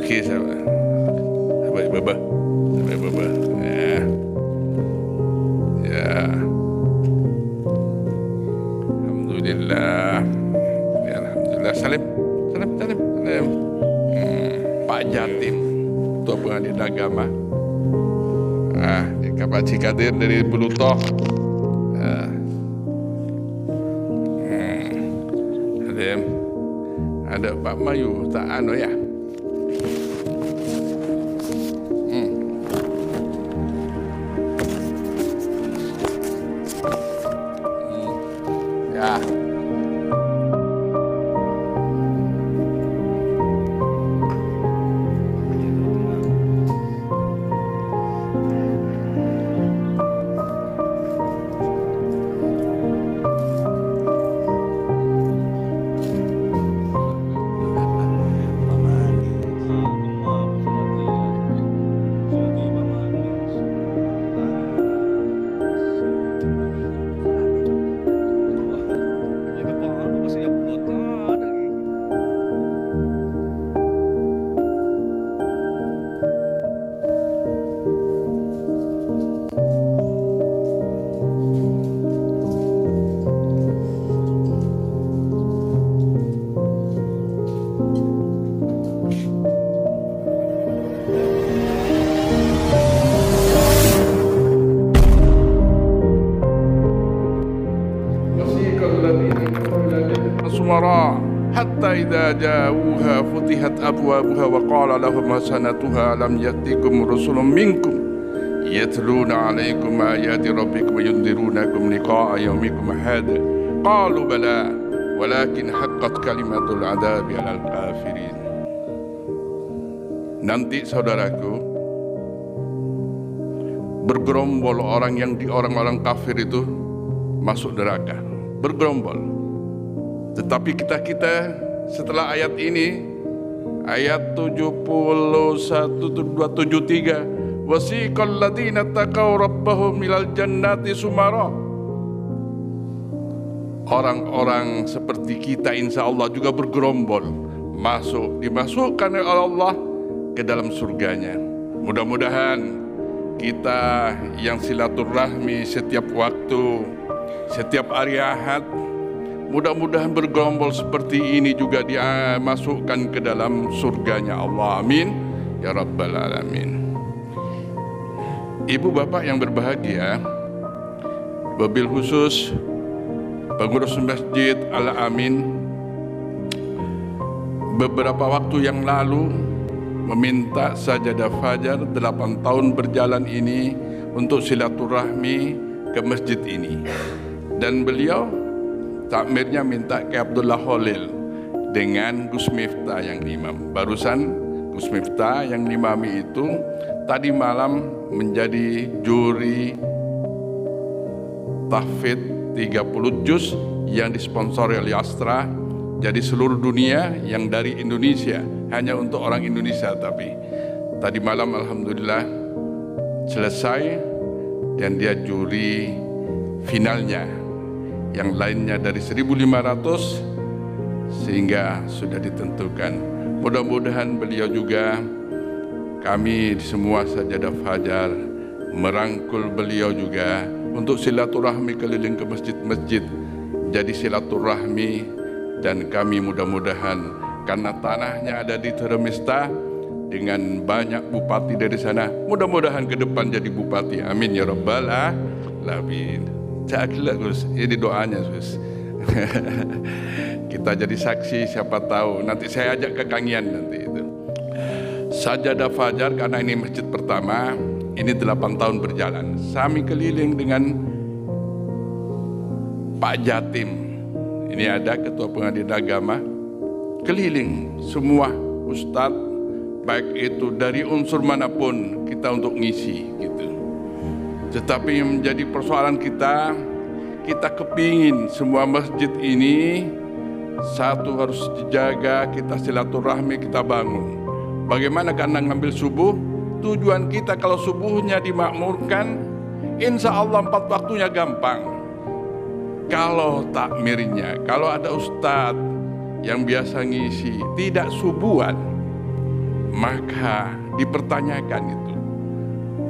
Okey, sahabat. Sahabat Baba. Sahabat Baba. Ya. Ya. Alhamdulillah. Ya, alhamdulillah. Salim. Salim, salim, salim. Pak Jatim, Ketua Pengadilan Agama. Pak Cik Kadir dari Bulutoh. Ada Pak Mayu, tak anu ya. Ya. Hatta idza ja'uha futihat abwabuha wa qala lahum hasanatuha lam ya'tikum rusulun minkum yatluna 'alaikum ayati rabbikum wa yundirunakum liqa'a yaumikum hadha qalu bala walakin haqqat kalimatul 'adzabi 'alal kafirin. Nanti saudaraku, bergerombol orang kafir itu masuk neraka, bergerombol. Tetapi kita setelah ayat ini, ayat 71-273, wasiqal ladzina taqaw rabbahum ilal jannati sumara. Orang-orang seperti kita insya Allah juga bergerombol dimasukkan oleh Allah ke dalam surganya. Mudah-mudahan kita yang silaturahmi setiap waktu, setiap hari Ahad, mudah-mudahan bergerombol seperti ini juga dimasukkan ke dalam surganya Allah. Amin ya rabbal alamin. Ibu bapak yang berbahagia, wabil khusus pengurus Masjid Al-Amin, beberapa waktu yang lalu meminta sajadah fajar 8 tahun berjalan ini untuk silaturahmi ke masjid ini, dan beliau takmirnya minta ke Abdullah Khalil dengan Gus Miftah yang imam. Barusan Gus Miftah yang imami itu tadi malam menjadi juri tahfidz 30 juz yang disponsori oleh Astra. Jadi seluruh dunia yang dari Indonesia, hanya untuk orang Indonesia. Tapi tadi malam alhamdulillah selesai dan dia juri finalnya. Yang lainnya dari 1.500 sehingga sudah ditentukan. Mudah-mudahan beliau juga, kami semua sajadah fajar merangkul beliau juga untuk silaturahmi keliling ke masjid-masjid. Jadi silaturahmi, dan kami mudah-mudahan karena tanahnya ada di Teremesta dengan banyak bupati dari sana, mudah-mudahan ke depan jadi bupati. Amin ya rabbal alamin. Caklah Gus, ini doanya Gus. Kita jadi saksi, siapa tahu nanti saya ajak ke Kangian nanti itu. Sajadah fajar karena ini masjid pertama, ini 8 tahun berjalan. Kami keliling dengan Pak Jatim. Ini ada Ketua Pengadilan Agama, keliling semua ustadz, baik itu dari unsur manapun kita untuk ngisi gitu. Tetapi yang menjadi persoalan kita kepingin semua masjid ini satu harus dijaga, kita silaturahmi, kita bangun. Bagaimana karena ngambil subuh, tujuan kita kalau subuhnya dimakmurkan, insya Allah 4 waktunya gampang. Kalau takmirnya, kalau ada ustadz yang biasa ngisi tidak subuhan, maka dipertanyakan itu.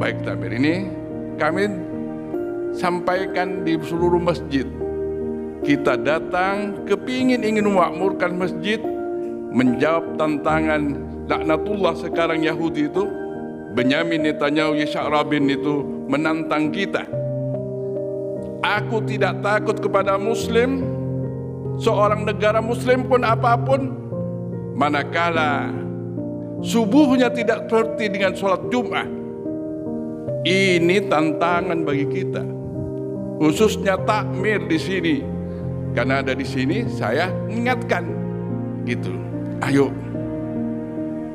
Baik takmir ini kami sampaikan di seluruh masjid. Kita datang kepingin ingin memakmurkan masjid, menjawab tantangan laknatullah sekarang Yahudi itu, Benyamin Netanyahu, Yitzhak Rabin itu menantang kita. Aku tidak takut kepada Muslim, seorang negara Muslim pun apapun, manakala subuhnya tidak seperti dengan sholat Jumat. Ini tantangan bagi kita, khususnya takmir di sini. Karena ada di sini, saya ingatkan gitu. Ayo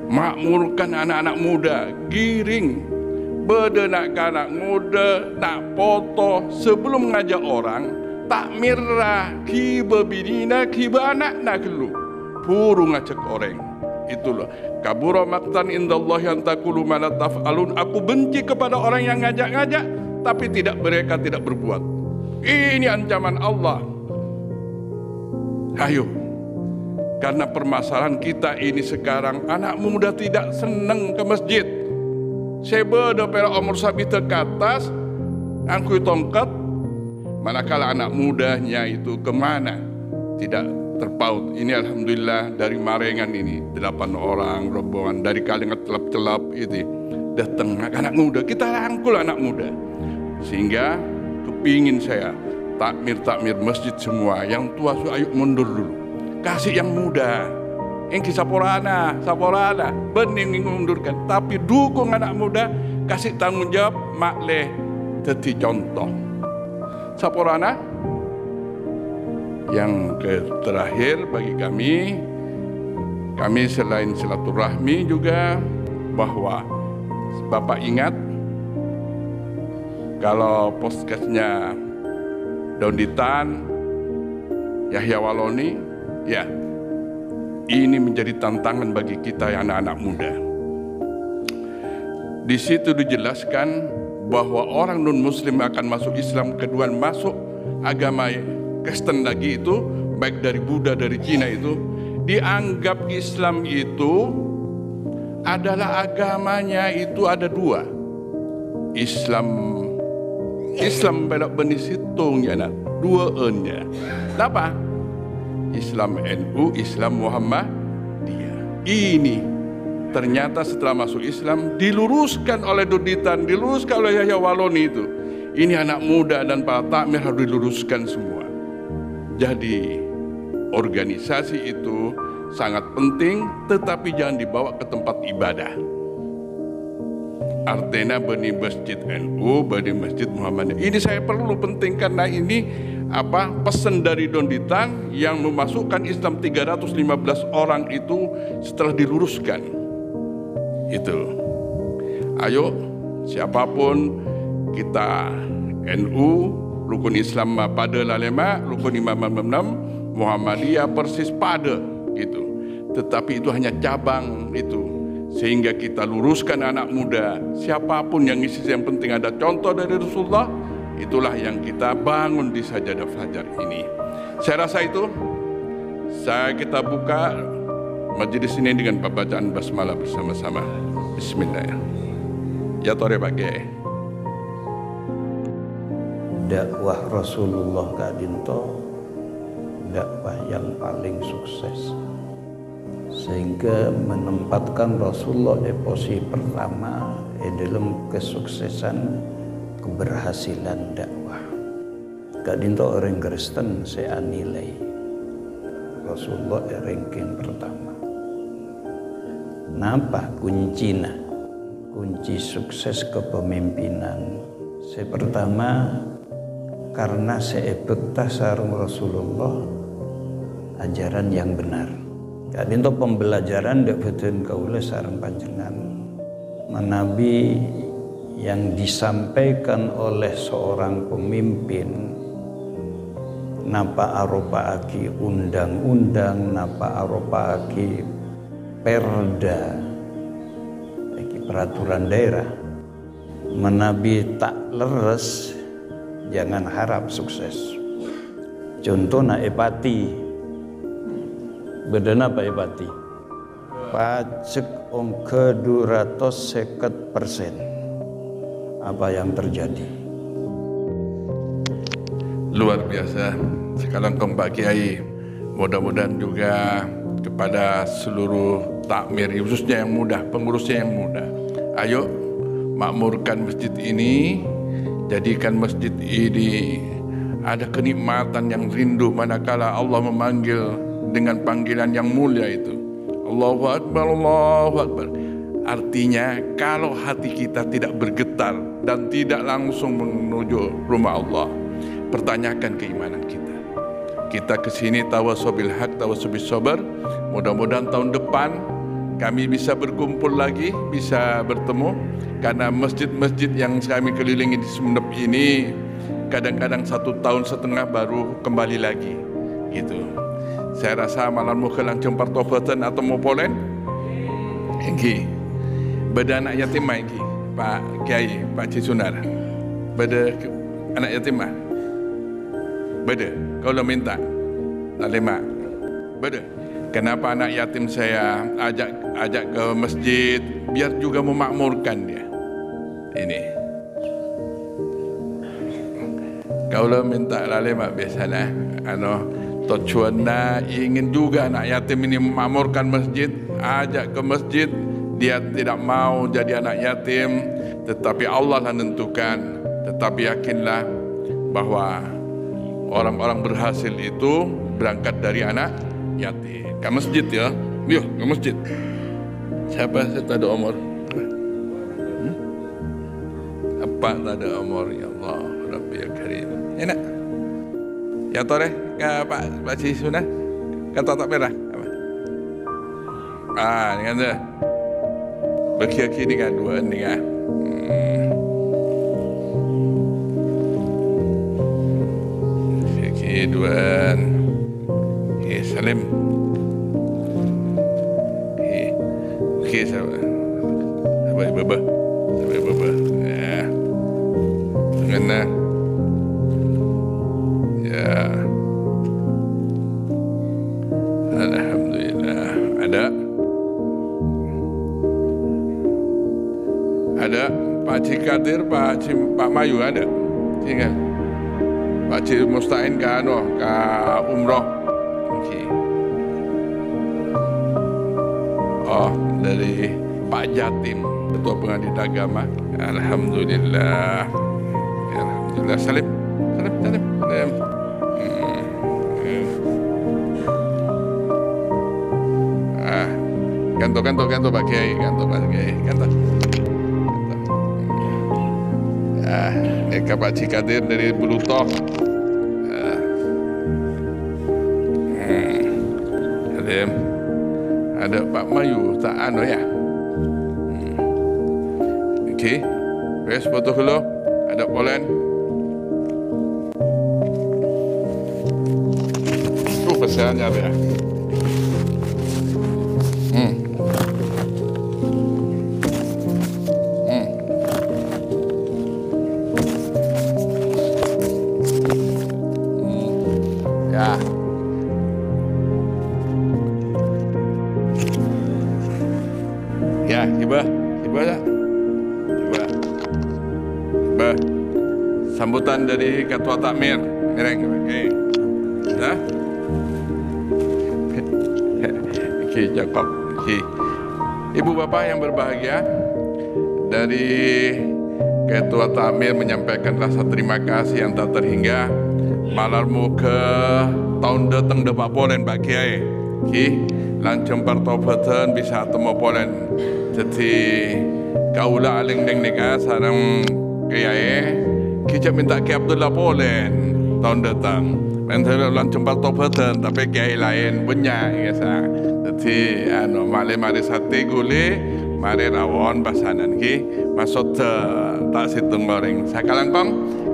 makmurkan anak-anak muda, giring bedenak anak muda nak foto sebelum ngajak orang takmirlah kiba binina kiba anak nak lu puru ngajak orang. Itulah kabura maqtan indallahi an taqulu ma la taf'alun. Aku benci kepada orang yang ngajak-ngajak tapi mereka tidak berbuat. Ini ancaman Allah. Ayo, karena permasalahan kita ini sekarang, anak muda tidak senang ke masjid. Sebeda pera umur sabita ke atas, angkui tongkat, manakala anak mudanya itu kemana? Tidak terpaut. Ini alhamdulillah dari Marengan ini 8 orang rombongan dari Kalingat telap-telap itu datang anak muda. Kita rangkul anak muda, sehingga kepingin saya takmir masjid semua yang tua ayo mundur dulu, kasih yang muda. Yang saporana bening mengundurkan, tapi dukung anak muda, kasih tanggung jawab, makleh jadi contoh. Saporana yang terakhir bagi kami selain silaturahmi juga bahwa Bapak ingat kalau podcastnya Daunditan Yahya Waloni, ya ini menjadi tantangan bagi kita yang anak-anak muda. Di situ dijelaskan bahwa orang non-Muslim akan masuk Islam, kedua masuk agama Kristen lagi itu, baik dari Buddha, dari Cina itu, dianggap Islam itu adalah agamanya itu ada dua. Islam belok benih situng ya nak, dua ennya. Apa? Islam NU, Islam Muhammadiyah. Ini ternyata setelah masuk Islam diluruskan oleh Daunditan, diluruskan oleh Yahya Waloni itu. Ini anak muda dan para takmir harus diluruskan semua. Jadi organisasi itu sangat penting, tetapi jangan dibawa ke tempat ibadah. Artinya bani masjid NU, bani masjid Muhammadiyah. Ini saya perlu penting karena ini pesan dari Daunditan yang memasukkan Islam 315 orang itu setelah diluruskan. Itu. Ayo siapapun kita NU, rukun Islam pada lalema, rukun imam 6, Muhammadiyah persis pada gitu. Tetapi itu hanya cabang itu. Sehingga kita luruskan anak muda, siapapun yang isi, yang penting ada contoh dari Rasulullah, itulah yang kita bangun di Sajadah Fajar ini. Saya rasa itu, kita buka majelis ini dengan pembacaan basmalah bersama-sama. Bismillah. Ya tore pakai. Dakwah Rasulullah kadinto dakwah yang paling sukses, sehingga menempatkan Rasulullah di posisi pertama dalam kesuksesan keberhasilan dakwah. Kadinto orang Kristen saya nilai Rasulullah ranking pertama. Napa kuncinya? Kunci sukses kepemimpinan. Saya pertama karena saya bektah sarung Rasulullah ajaran yang benar. Kadinto pembelajaran dek betul kaula sareng panjenengan. Nabi yang disampaikan oleh seorang pemimpin, napa aropaaki undang-undang, napa aropaaki perda, iki peraturan daerah. Menabi tak leres, jangan harap sukses. Contohnya Epati. Bedana Pak Epati? pajak ke 250%. Apa yang terjadi? Luar biasa. Sekarang Pak Kiai, mudah-mudahan juga kepada seluruh takmir, khususnya yang muda, pengurusnya yang muda, ayo makmurkan masjid ini, jadikan masjid ini ada kenikmatan yang rindu manakala Allah memanggil dengan panggilan yang mulia itu. Allahu Akbar, Allahu Akbar. Artinya kalau hati kita tidak bergetar dan tidak langsung menuju rumah Allah, pertanyakan keimanan kita. Kita kesini tawasobil haq, tawasobil sabar. Mudah-mudahan tahun depan kami bisa berkumpul lagi, bisa bertemu. Karena masjid-masjid yang kami kelilingi di Sumeneb ini kadang-kadang 1,5 tahun baru kembali lagi, gitu. Saya rasa malam mukelang cempar tobatan atau mau polen, engki. Beda anak yatim engki, Pak Kiai, Pak Cisunar. Beda anak yatim mah. Beda, kalau minta, lalema. Beda. Kenapa anak yatim saya ajak ke masjid, biar juga memakmurkan dia. Ini. Kalau minta lalema biasalah, tujuannya ingin juga anak yatim ini memakmurkan masjid, ajak ke masjid. Dia tidak mau jadi anak yatim, tetapi Allah lah menentukan. Tetapi yakinlah bahwa orang-orang berhasil itu berangkat dari anak yatim. Ke masjid ya, yuk ke masjid. Siapa saya tak ada umur? Apa tak ada umur? Ya Allah, Rabbi ya Karim. Enak. Ya tore ke Pak Cisunar, kata tak merah. Dengan tu. Berkira-kira dengan dua dengan. Duan, Salim, sabar baba, ya, dengan ya, alhamdulillah ada Pak Cikadir, Pak Mayu ada, tinggal. Pak Cik Mustain ke umroh. Okay. Oh, dari Pak Jatim, Ketua Pengadilan Agama. Alhamdulillah. Alhamdulillah. Salim. Ganto Pak Kiai, ganto. Eka Pak Cikadir dari Bulutoh. Ada Pak Mayu tak ya. Okey. Wes foto dulu. Ada polen. Pesannya ada. Ya, Hibah tak? Hibah. Sambutan dari Ketua Takmir. Mereng, okey. Dah? Okey, cakap. Okey. Ibu bapa yang berbahagia, dari Ketua Takmir menyampaikan rasa terima kasih yang tak terhingga. Malarmu ke tahun datang dapat polen Pak Kiai. Okey. Lancung pertobatan bisa temu polen. Jadi kaulah aling nega sarang Kiai kita minta Kiai Abdullah polen tahun datang. Mentera lancung pertobatan tapi Kiai lain banyak ya. Jadi mari sate gule, mari rawon basanan ki maksud tak situng goreng. Sekarang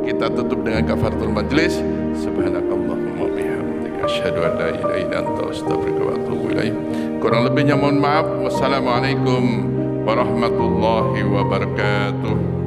kita tutup dengan kafaratul majlis. Subhanakallahumma bihamdika asyhadu an la ilaha illa anta astaghfiruka wa atubu ilaik. Kurang lebihnya mohon maaf. Wassalamualaikum warahmatullahi wabarakatuh.